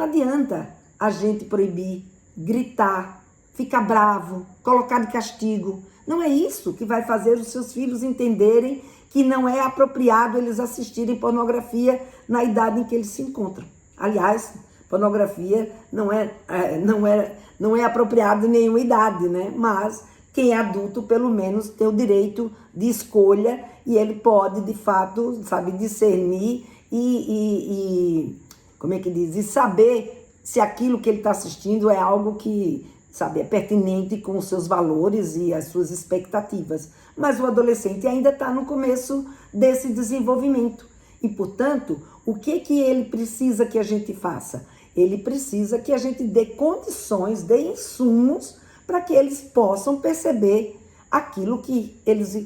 não adianta a gente proibir, gritar, ficar bravo, colocar de castigo. Não é isso que vai fazer os seus filhos entenderem que não é apropriado eles assistirem pornografia na idade em que eles se encontram. Aliás, pornografia não é apropriado em nenhuma idade, né? Mas quem é adulto, pelo menos, tem o direito de escolha e ele pode, de fato, sabe, discernir como é que diz? E saber se aquilo que ele está assistindo é algo que, sabe, é pertinente com os seus valores e as suas expectativas. Mas o adolescente ainda está no começo desse desenvolvimento. E, portanto, o que ele precisa que a gente faça? Ele precisa que a gente dê condições, dê insumos para que eles possam perceber aquilo que eles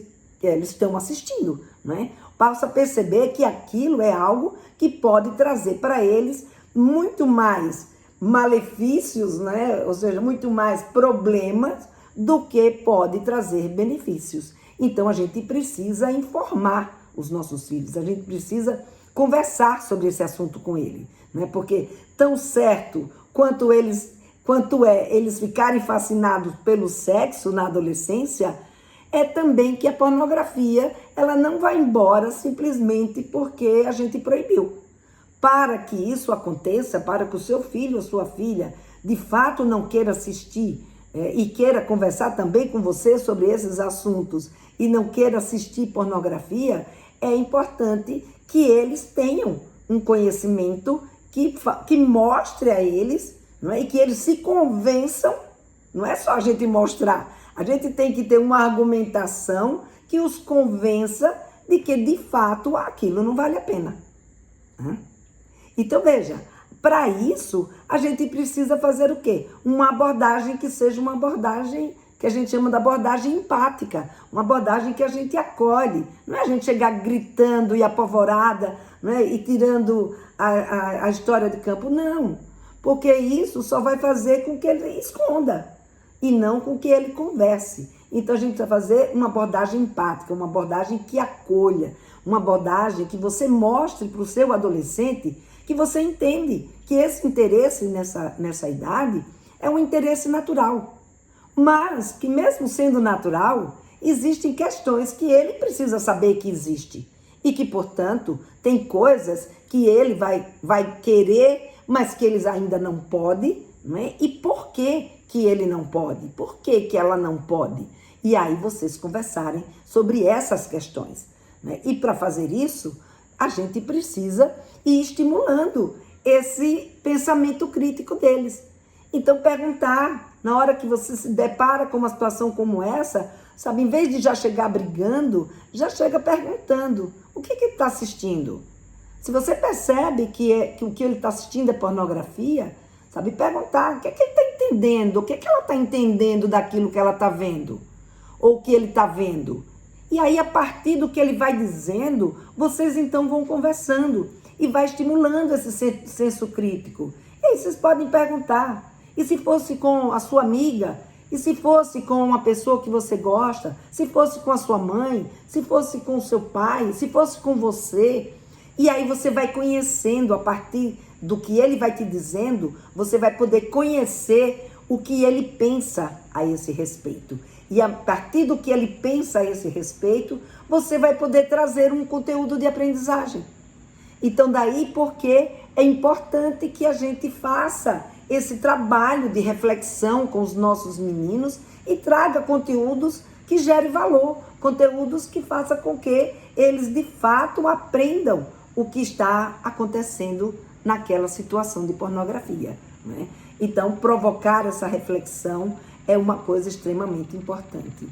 estão assistindo, né? Possa perceber que aquilo é algo que pode trazer para eles muito mais malefícios, né? Ou seja, muito mais problemas do que pode trazer benefícios. Então a gente precisa informar os nossos filhos, a gente precisa conversar sobre esse assunto com ele, né? Porque tão certo quanto eles ficarem fascinados pelo sexo na adolescência, é também que a pornografia ela não vai embora simplesmente porque a gente proibiu. Para que isso aconteça, para que o seu filho ou sua filha de fato não queira assistir e queira conversar também com você sobre esses assuntos e não queira assistir pornografia, é importante que eles tenham um conhecimento que mostre a eles, não é? E que eles se convençam, não é só a gente mostrar, a gente tem que ter uma argumentação que os convença de que de fato aquilo não vale a pena. Então veja, para isso a gente precisa fazer o quê? Uma abordagem que seja uma abordagem que a gente chama de abordagem empática, uma abordagem que a gente acolhe, não é a gente chegar gritando e apavorada, não é? E tirando a história de campo, não, porque isso só vai fazer com que ele esconda e não com que ele converse. Então a gente vai fazer uma abordagem empática, uma abordagem que acolha, uma abordagem que você mostre para o seu adolescente que você entende que esse interesse nessa idade é um interesse natural. Mas que mesmo sendo natural, existem questões que ele precisa saber que existe. E que, portanto, tem coisas que ele vai querer, mas que eles ainda não podem, né? E por que ele não pode? Por que ela não pode? E aí vocês conversarem sobre essas questões, né? E para fazer isso, a gente precisa ir estimulando esse pensamento crítico deles. Então, perguntar, na hora que você se depara com uma situação como essa, sabe, em vez de já chegar brigando, já chega perguntando, o que ele está assistindo? Se você percebe que o que ele está assistindo é pornografia, sabe, perguntar, o que ele está entendendo? O que ela está entendendo daquilo que ela está vendo? Ou que ele está vendo? E aí, a partir do que ele vai dizendo, vocês então vão conversando e vai estimulando esse senso crítico. E aí vocês podem perguntar, e se fosse com a sua amiga? E se fosse com uma pessoa que você gosta? Se fosse com a sua mãe? Se fosse com o seu pai? Se fosse com você? E aí você vai conhecendo, a partir do que ele vai te dizendo, você vai poder conhecer o que ele pensa a esse respeito. E a partir do que ele pensa a esse respeito, você vai poder trazer um conteúdo de aprendizagem. Então daí porque é importante que a gente faça esse trabalho de reflexão com os nossos meninos e traga conteúdos que gerem valor, conteúdos que façam com que eles de fato aprendam o que está acontecendo naquela situação de pornografia, né? Então, provocar essa reflexão é uma coisa extremamente importante.